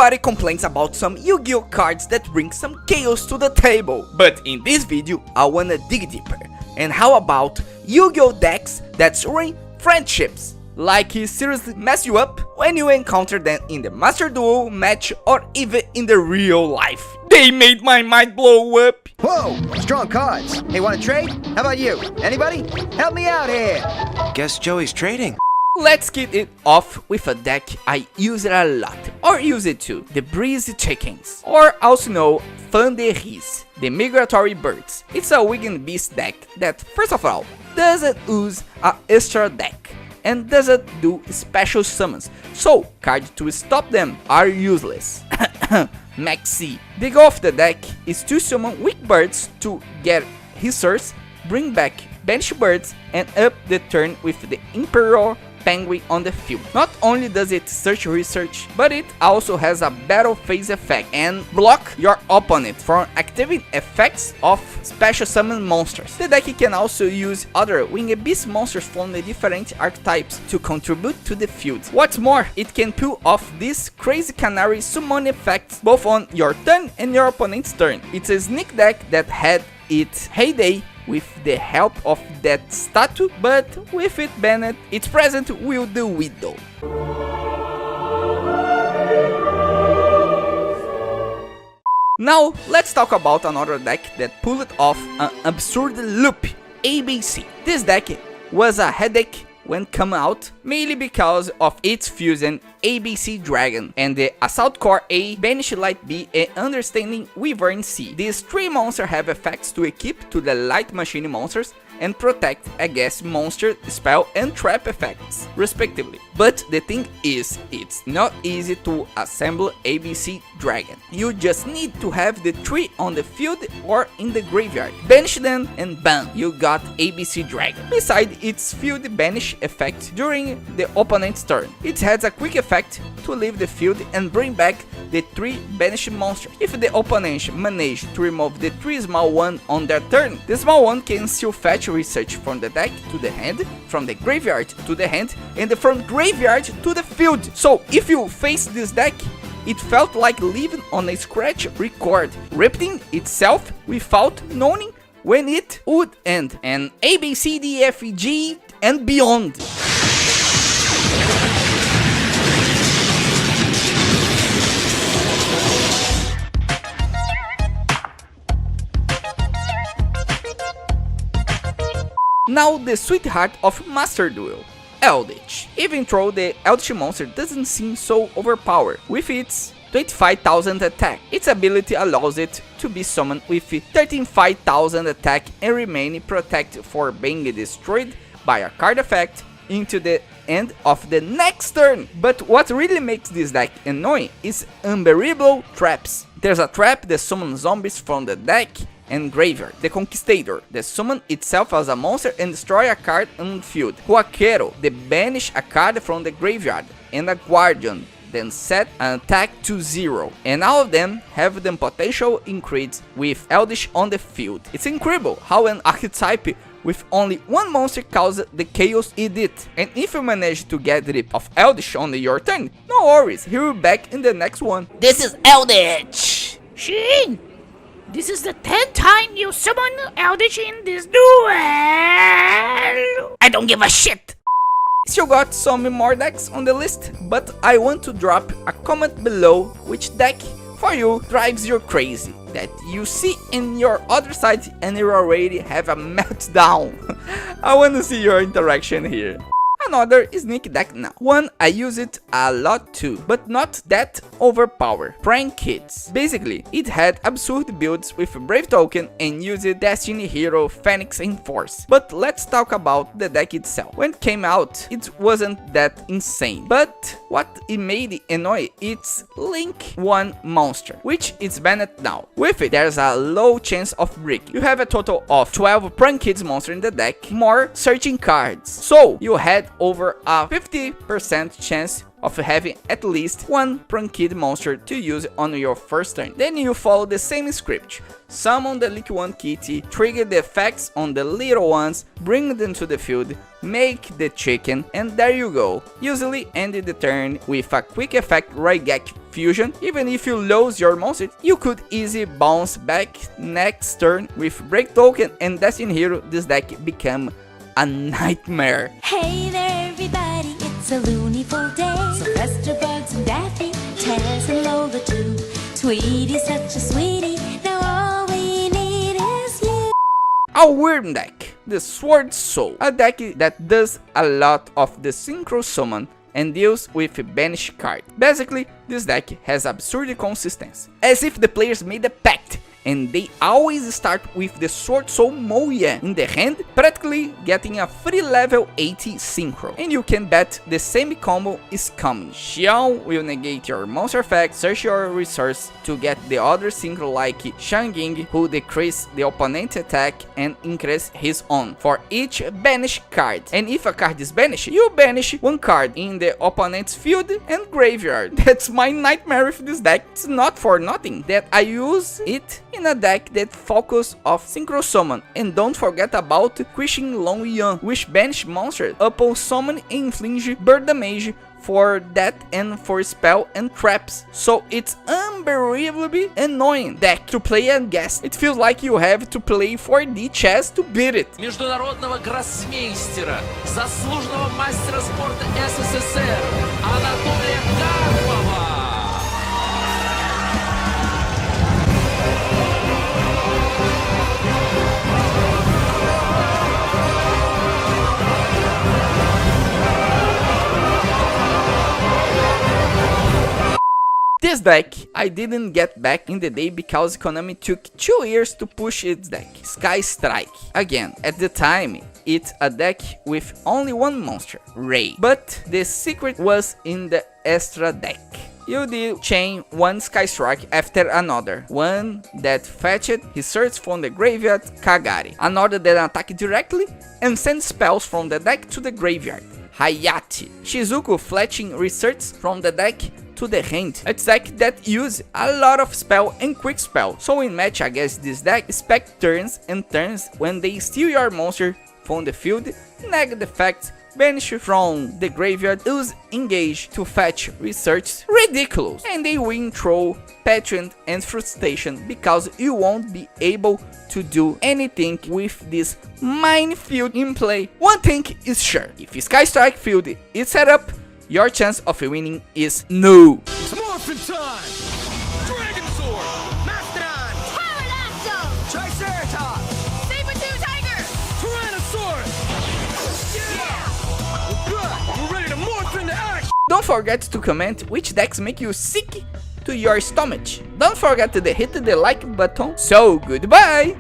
Everybody complains about some Yu-Gi-Oh cards that bring some chaos to the table. But in this video, I wanna dig deeper. And how about Yu-Gi-Oh decks that ruin friendships? Like seriously mess you up when you encounter them in the Master Duel match or even in the real life. They made my mind blow up. Whoa, strong cards. Hey, wanna trade? How about you? Anybody? Help me out here. Guess Joey's trading. Let's kick it off with a deck I use it a lot, or use it too, the Breezy Chickens, or also known Fanderis, the Migratory Birds. It's a Winged Beast deck that, first of all, doesn't use a extra deck, and doesn't do special summons, so cards to stop them are useless. Maxi. The goal of the deck is to summon weak birds to get Hissers, bring back banished birds, and up the turn with the Emperor Penguin on the field. Not only does it search research, but it also has a battle phase effect and block your opponent from activating effects of special summon monsters. The deck can also use other winged beast monsters from the different archetypes to contribute to the field. What's more, it can pull off these crazy canary summon effects both on your turn and your opponent's turn. It's a sneak deck that had its heyday with the help of that statue, but with it banned, its present will the widow. Now let's talk about another deck that pulled off an absurd loop, ABC. This deck was a headache when come out, mainly because of its fusion ABC Dragon and the Assault Core A, Banish Light B and Understanding Wyvern C. These three monsters have effects to equip to the Light Machine monsters and protect against monster, spell and trap effects, respectively. But the thing is, it's not easy to assemble ABC Dragon. You just need to have the three on the field or in the graveyard. Banish them and bam, you got ABC Dragon. Besides its field banish effect during the opponent's turn, it has a quick effect to leave the field and bring back the three banished monsters. If the opponent manage to remove the three small one on their turn, the small one can still fetch research from the deck to the hand, from the graveyard to the hand, and from graveyard to the field. So if you face this deck, it felt like living on a scratch record, repeating itself without knowing when it would end, and A, B, C, D, F, E, G, and beyond. Now the sweetheart of Master Duel, Eldritch. Even though the Eldritch monster doesn't seem so overpowered, with its 25,000 attack, its ability allows it to be summoned with 13,500 attack and remain protected for being destroyed by a card effect into the end of the next turn. But what really makes this deck annoying is unbearable traps. There's a trap that summons zombies from the deck and graveyard. The Conquistador, that summon itself as a monster and destroy a card on the field. Huaquero, that banish a card from the graveyard. And a Guardian, then set an attack to 0. And all of them have the potential increase with Eldritch on the field. It's incredible how an archetype with only one monster causes the chaos it did. And if you manage to get rid of Eldritch on your turn, no worries, he will be back in the next one. This is Eldritch! Shin! This is the 10th time you summon Eldritch in this duel! I don't give a shit! Still got some more decks on the list, but I want to drop a comment below which deck for you drives you crazy, that you see in your other side and you already have a meltdown. I want to see your interaction here. Another sneak deck now. One I use it a lot too, but not that overpowered. Prank Kids. Basically, it had absurd builds with Brave Token and used Destiny Hero Phoenix Enforce. But let's talk about the deck itself. When it came out, it wasn't that insane. But what it made it annoying, it's Link 1 monster, which is banned now. With it, there's a low chance of break. You have a total of 12 Prank Kids monsters in the deck, more searching cards. So you had over a 50% chance of having at least one pranked monster to use on your first turn. Then you follow the same script. Summon the Leak 1 kitty, trigger the effects on the little ones, bring them to the field, make the chicken, and there you go. Usually end the turn with a quick effect Raigek fusion. Even if you lose your monster, you could easily bounce back next turn with break token and Destiny Hero. This deck become a nightmare. Hey there everybody, it's a loony full day. Sylvester, Bugs and Daffy, Tess and Lola too. Tweety's such a sweetie, now all we need is you. A Worm deck, the Sword Soul, a deck that does a lot of the synchro summon and deals with a banish card. Basically, this deck has absurd consistency, as if the players made a pact and they always start with the Sword Soul Moya in the hand, practically getting a free level 80 synchro. And you can bet the same combo is coming. Xiao will negate your monster effect, search your resource to get the other synchro like Shanging, who decrease the opponent's attack and increase his own for each banish card. And if a card is banished, you banish one card in the opponent's field and graveyard. That's my nightmare with this deck. It's not for nothing that I use it in a deck that focus of synchro summon. And don't forget about Quishing Long Yan, which banish monsters upon summon and inflige bird damage for that and for spell and traps. So it's unbelievably annoying deck to play against. It feels like you have to play 4D chess to beat it. Международного гроссмейстера, заслуженного мастера спорта СССР Анатолия Карпова. This deck I didn't get back in the day because Konami took 2 years to push its deck, Sky Strike. Again, at the time, it's a deck with only one monster, Ray. But the secret was in the extra deck. You did chain one Sky Strike after another. One that fetched research from the graveyard, Kagari. Another that attacked directly and sent spells from the deck to the graveyard, Hayate. Shizuku fletching research from the deck to the hand. A deck that uses a lot of spell and quick spell. So in match against this deck, expect turns and turns when they steal your monster from the field, negative effects, banish from the graveyard, use engage to fetch research. Ridiculous. And they win through patient and frustration because you won't be able to do anything with this minefield in play. One thing is sure, if Sky Strike field is set up, your chance of winning is no. It's Morphin time! Dragon Sword! Mastodon! Pterodactyl! Triceratops! Saber-tooth tiger! Tyrannosaurus! Yeah! Good! We're ready to morph into action! Don't forget to comment which decks make you sick to your stomach. Don't forget to hit the like button. So goodbye!